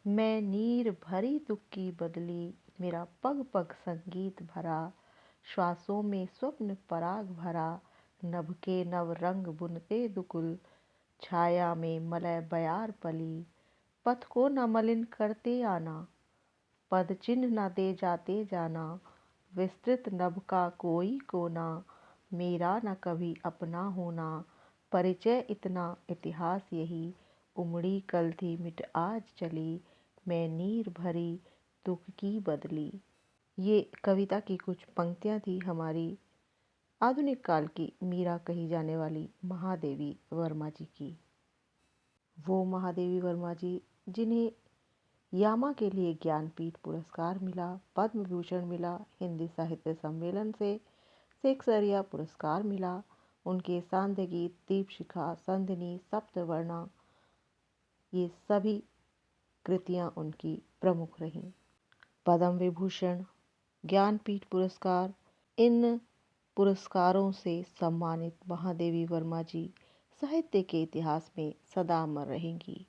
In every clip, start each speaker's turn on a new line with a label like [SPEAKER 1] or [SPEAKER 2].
[SPEAKER 1] मैं नीर भरी दुख की बदली, मेरा पग पग संगीत भरा। श्वासों में स्वप्न पराग भरा, नभ के नव रंग बुनते दुकुल। छाया में मलय बयार पली, पथ को न मलिन करते आना। पद चिन्ह न दे जाते जाना, विस्तृत नभ का कोई कोना। मेरा न कभी अपना होना, परिचय इतना इतिहास यही। उमड़ी कल थी मिट आज चली, मैं नीर भरी दुख की बदली। ये कविता की कुछ पंक्तियाँ थी हमारी आधुनिक काल की मीरा कही जाने वाली महादेवी वर्मा जी की। वो महादेवी वर्मा जी जिन्हें यामा के लिए ज्ञानपीठ पुरस्कार मिला, पद्म भूषण मिला, हिंदी साहित्य सम्मेलन से सेक्सरिया पुरस्कार मिला। उनके सांध्य गीत, दीपशिखा, संधिनी, सप्तवर्णा, ये सभी कृतियाँ उनकी प्रमुख रहीं। पद्म विभूषण, ज्ञानपीठ पुरस्कार, इन पुरस्कारों से सम्मानित महादेवी वर्मा जी साहित्य के इतिहास में सदा अमर रहेंगी।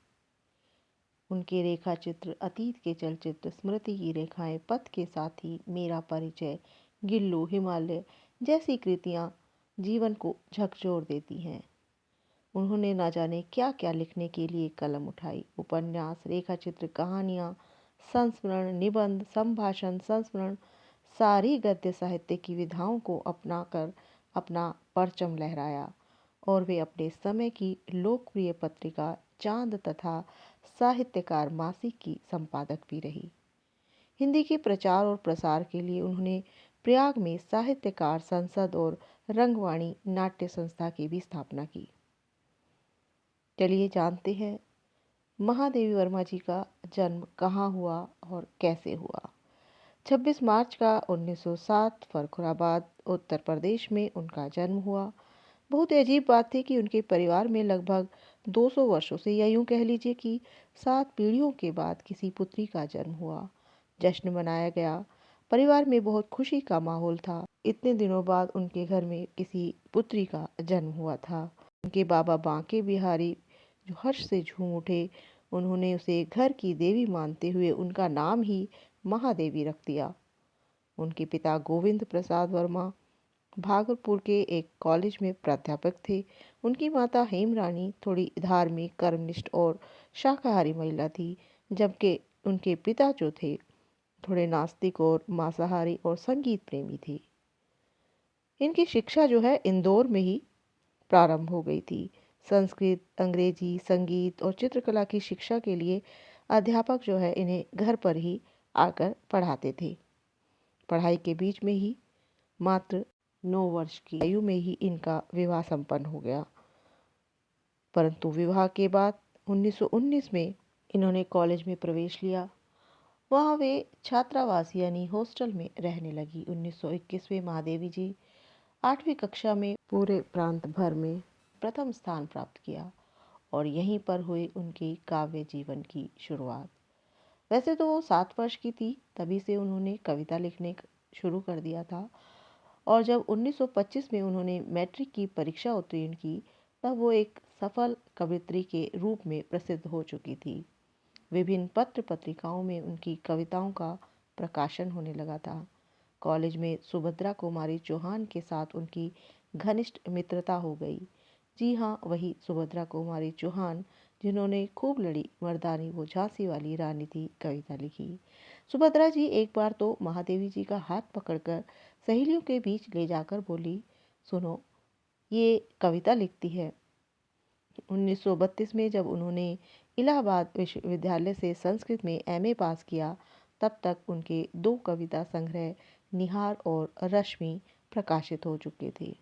[SPEAKER 1] उनके रेखा चित्र, अतीत के चलचित्र, स्मृति की रेखाएं, पथ के साथी, मेरा परिचय, गिल्लू, हिमालय जैसी कृतियां जीवन को झकझोर देती हैं। उन्होंने ना जाने क्या क्या लिखने के लिए कलम उठाई। उपन्यास, रेखाचित्र, कहानियाँ, संस्मरण, निबंध, संभाषण, संस्मरण, सारी गद्य साहित्य की विधाओं को अपनाकर अपना परचम लहराया और वे अपने समय की लोकप्रिय पत्रिका चांद तथा साहित्यकार मासिक की संपादक भी रही। हिंदी के प्रचार और प्रसार के लिए उन्होंने प्रयाग में साहित्यकार संसद और रंगवाणी नाट्य संस्था की भी स्थापना की। चलिए जानते हैं महादेवी वर्मा जी का जन्म कहाँ हुआ और कैसे हुआ। 26 मार्च का 1907 फर्रुखाबाद उत्तर प्रदेश में उनका जन्म हुआ। बहुत अजीब बात थी कि उनके परिवार में लगभग 200 वर्षों से, या यूं कह लीजिए कि 7 पीढ़ियों के बाद किसी पुत्री का जन्म हुआ। जश्न मनाया गया, परिवार में बहुत खुशी का माहौल था। इतने दिनों बाद उनके घर में किसी पुत्री का जन्म हुआ था। उनके बाबा बांके बिहारी जो हर्ष से झूम उठे, उन्होंने उसे घर की देवी मानते हुए उनका नाम ही महादेवी रख दिया। उनके पिता गोविंद प्रसाद वर्मा भागलपुर के एक कॉलेज में प्राध्यापक थे। उनकी माता हेमरानी थोड़ी धार्मिक, कर्मनिष्ठ और शाकाहारी महिला थी, जबकि उनके पिता जो थे थोड़े नास्तिक और मांसाहारी और संगीत प्रेमी थे। इनकी शिक्षा जो है इंदौर में ही प्रारंभ हो गई थी। संस्कृत, अंग्रेजी, संगीत और चित्रकला की शिक्षा के लिए अध्यापक जो है इन्हें घर पर ही आकर पढ़ाते थे। पढ़ाई के बीच में ही मात्र 9 वर्ष की आयु में ही इनका विवाह संपन्न हो गया। परंतु विवाह के बाद 1919 में इन्होंने कॉलेज में प्रवेश लिया। वहाँ वे छात्रावास यानी हॉस्टल में रहने लगी। 1921 में महादेवी जी 8वीं कक्षा में पूरे प्रांत भर में प्रथम स्थान प्राप्त किया और यहीं पर हुई उनकी काव्य जीवन की शुरुआत। वैसे तो वो 7 वर्ष की थी तभी से उन्होंने कविता लिखने शुरू कर दिया था, और जब 1925 में उन्होंने मैट्रिक की परीक्षा उत्तीर्ण की तब वो एक सफल कवयित्री के रूप में प्रसिद्ध हो चुकी थी। विभिन्न पत्र पत्रिकाओं में उनकी कविताओं का प्रकाशन होने लगा था। कॉलेज में सुभद्रा कुमारी चौहान के साथ उनकी घनिष्ठ मित्रता हो गई। जी हाँ, वही सुभद्रा कुमारी चौहान जिन्होंने खूब लड़ी मर्दानी वो झांसी वाली रानी थी कविता लिखी। सुभद्रा जी एक बार तो महादेवी जी का हाथ पकड़कर सहेलियों के बीच ले जाकर बोली, सुनो ये कविता लिखती है। 1932 में जब उन्होंने इलाहाबाद विश्वविद्यालय से संस्कृत में एमए पास किया तब तक उनके 2 कविता संग्रह निहार और रश्मि प्रकाशित हो चुके थे।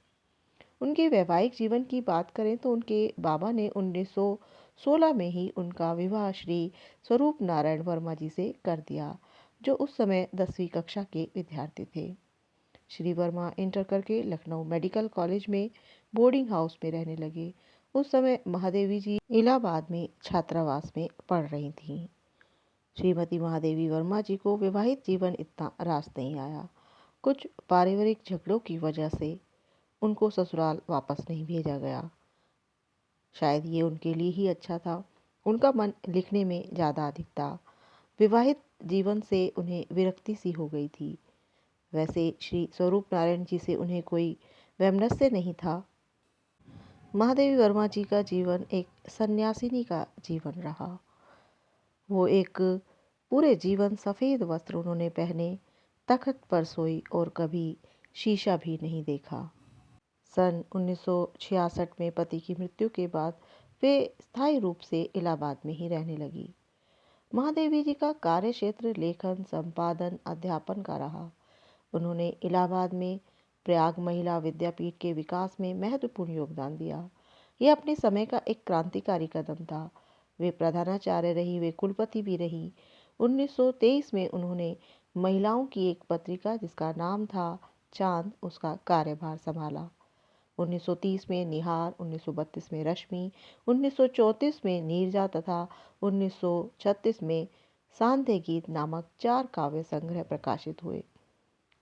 [SPEAKER 1] उनके वैवाहिक जीवन की बात करें तो उनके बाबा ने 1916 में ही उनका विवाह श्री स्वरूप नारायण वर्मा जी से कर दिया, जो उस समय 10वीं कक्षा के विद्यार्थी थे। श्री वर्मा इंटर करके लखनऊ मेडिकल कॉलेज में बोर्डिंग हाउस में रहने लगे। उस समय महादेवी जी इलाहाबाद में छात्रावास में पढ़ रही थीं। श्रीमती महादेवी वर्मा जी को विवाहित जीवन इतना रास नहीं आया। कुछ पारिवारिक झगड़ों की वजह से उनको ससुराल वापस नहीं भेजा गया। शायद ये उनके लिए ही अच्छा था। उनका मन लिखने में ज़्यादा अधिक था। विवाहित जीवन से उन्हें विरक्ति सी हो गई थी। वैसे श्री स्वरूप नारायण जी से उन्हें कोई वैमनस्य नहीं था। महादेवी वर्मा जी का जीवन एक सन्यासिनी का जीवन रहा। वो एक पूरे जीवन सफ़ेद वस्त्र उन्होंने पहने, तख्त पर सोई और कभी शीशा भी नहीं देखा। सन 1966 में पति की मृत्यु के बाद वे स्थायी रूप से इलाहाबाद में ही रहने लगी। महादेवी जी का कार्य क्षेत्र लेखन, संपादन, अध्यापन का रहा। उन्होंने इलाहाबाद में प्रयाग महिला विद्यापीठ के विकास में महत्वपूर्ण योगदान दिया। यह अपने समय का एक क्रांतिकारी कदम था। वे प्रधानाचार्य रही, वे कुलपति भी रही। 1923 में उन्होंने महिलाओं की एक पत्रिका जिसका नाम था चांद, उसका कार्यभार संभाला। 1930 में निहार, 1932 में रश्मि, 1934 में नीरजा तथा 1936 में सांध्य गीत नामक 4 काव्य संग्रह प्रकाशित हुए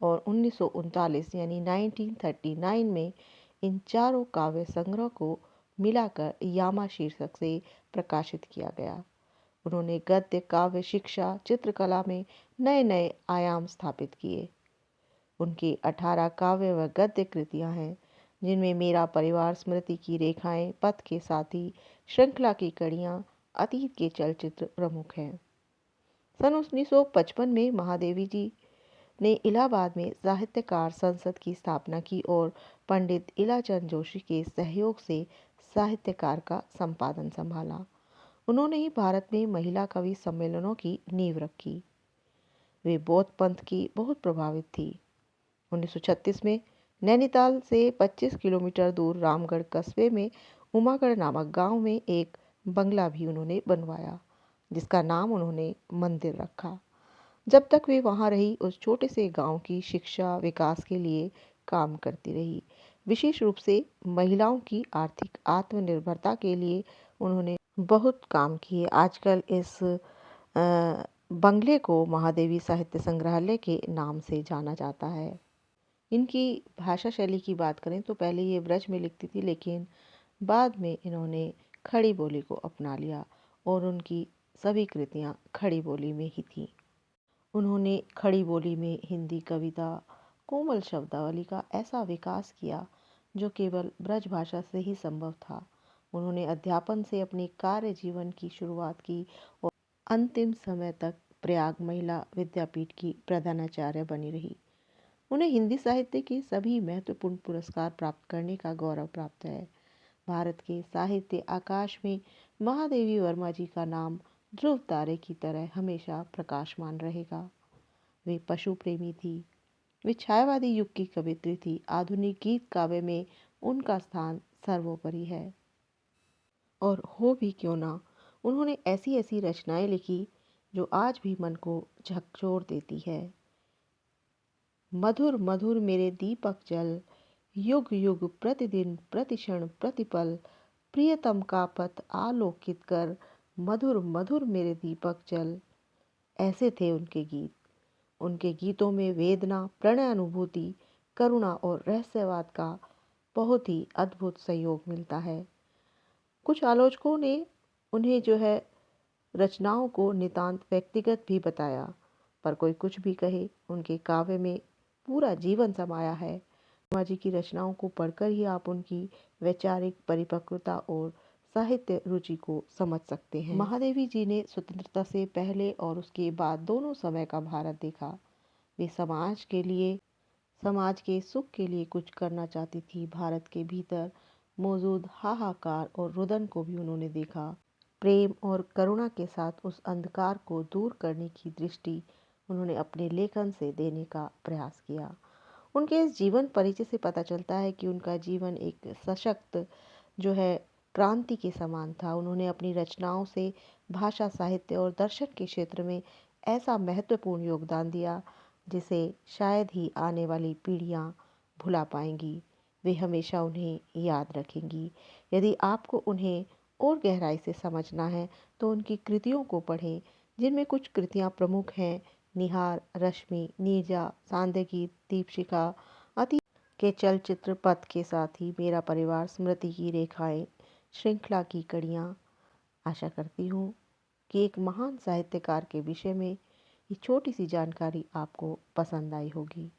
[SPEAKER 1] और 1939 यानी 1939 में इन चारों काव्य संग्रह को मिलाकर यामा शीर्षक से प्रकाशित किया गया। उन्होंने गद्य काव्य शिक्षा चित्रकला में नए नए आयाम स्थापित किए। उनके 18 काव्य व गद्य कृतियां हैं, जिनमें मेरा परिवार, स्मृति की रेखाएं, पथ के साथी, श्रृंखला की कड़ियां, अतीत के चलचित्र प्रमुख हैं। सन 1955 में महादेवी जी ने इलाहाबाद में साहित्यकार संसद की स्थापना की और पंडित इलाचंद जोशी के सहयोग से साहित्यकार का संपादन संभाला। उन्होंने ही भारत में महिला कवि सम्मेलनों की नींव रखी। वे बौद्ध पंथ की बहुत प्रभावित थी। 1936 में नैनीताल से 25 किलोमीटर दूर रामगढ़ कस्बे में उमागढ़ नामक गांव में एक बंगला भी उन्होंने बनवाया, जिसका नाम उन्होंने मंदिर रखा। जब तक वे वहां रही, उस छोटे से गांव की शिक्षा विकास के लिए काम करती रही। विशेष रूप से महिलाओं की आर्थिक आत्मनिर्भरता के लिए उन्होंने बहुत काम किए। आजकल इस बंगले को महादेवी साहित्य संग्रहालय के नाम से जाना जाता है। इनकी भाषा शैली की बात करें तो पहले ये ब्रज में लिखती थी, लेकिन बाद में इन्होंने खड़ी बोली को अपना लिया और उनकी सभी कृतियाँ खड़ी बोली में ही थी। उन्होंने खड़ी बोली में हिंदी कविता, कोमल शब्दावली का ऐसा विकास किया जो केवल ब्रज भाषा से ही संभव था। उन्होंने अध्यापन से अपने कार्य जीवन की शुरुआत की और अंतिम समय तक प्रयाग महिला विद्यापीठ की प्रधानाचार्य बनी रही। उन्हें हिंदी साहित्य के सभी महत्वपूर्ण पुरस्कार प्राप्त करने का गौरव प्राप्त है। भारत के साहित्य आकाश में महादेवी वर्मा जी का नाम ध्रुव तारे की तरह हमेशा प्रकाशमान रहेगा। वे पशु प्रेमी थी, वे छायावादी युग की कवित्री थी। आधुनिक गीत काव्य में उनका स्थान सर्वोपरि है। और हो भी क्यों ना, उन्होंने ऐसी ऐसी रचनाएं लिखी जो आज भी मन को झकझोर देती है। मधुर मधुर मेरे दीपक जल, युग युग प्रतिदिन प्रतिक्षण प्रतिपल, प्रियतम का पथ आलोकित कर, मधुर मधुर मेरे दीपक जल। ऐसे थे उनके गीत। उनके गीतों में वेदना, प्रणय अनुभूति, करुणा और रहस्यवाद का बहुत ही अद्भुत संयोग मिलता है। कुछ आलोचकों ने उन्हें रचनाओं को नितांत व्यक्तिगत भी बताया, पर कोई कुछ भी कहे, उनके काव्य में पूरा जीवन समाया है। वर्मा जी की रचनाओं को पढ़कर ही आप उनकी वैचारिक परिपक्वता और साहित्य रुचि को समझ सकते हैं। महादेवी जी ने स्वतंत्रता से पहले और उसके बाद दोनों समय का भारत देखा। वे समाज के सुख के लिए कुछ करना चाहती थी। भारत के भीतर मौजूद हाहाकार और रुदन को भी उन्होंने देखा। प्रेम और करुणा के साथ उस अंधकार को दूर करने की दृष्टि उन्होंने अपने लेखन से देने का प्रयास किया। उनके इस जीवन परिचय से पता चलता है कि उनका जीवन एक सशक्त क्रांति के समान था। उन्होंने अपनी रचनाओं से भाषा, साहित्य और दर्शन के क्षेत्र में ऐसा महत्वपूर्ण योगदान दिया जिसे शायद ही आने वाली पीढ़ियां भुला पाएंगी। वे हमेशा उन्हें याद रखेंगी। यदि आपको उन्हें और गहराई से समझना है तो उनकी कृतियों को पढ़ें, जिनमें कुछ कृतियां प्रमुख हैं: निहार, रश्मि, नीरजा, सांध्य गीत, दीपशिखा, अतीत के चलचित्र, पथ के साथी, मेरा परिवार, स्मृति की रेखाएं, श्रृंखला की कड़ियाँ। आशा करती हूँ कि एक महान साहित्यकार के विषय में ये छोटी सी जानकारी आपको पसंद आई होगी।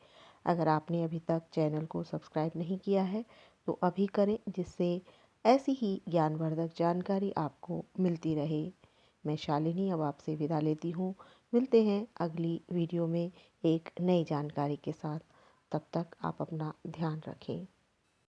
[SPEAKER 1] अगर आपने अभी तक चैनल को सब्सक्राइब नहीं किया है तो अभी करें, जिससे ऐसी ही ज्ञानवर्धक जानकारी आपको मिलती रहे। मैं शालिनी अब आपसे विदा लेती हूँ। मिलते हैं अगली वीडियो में एक नई जानकारी के साथ। तब तक आप अपना ध्यान रखें।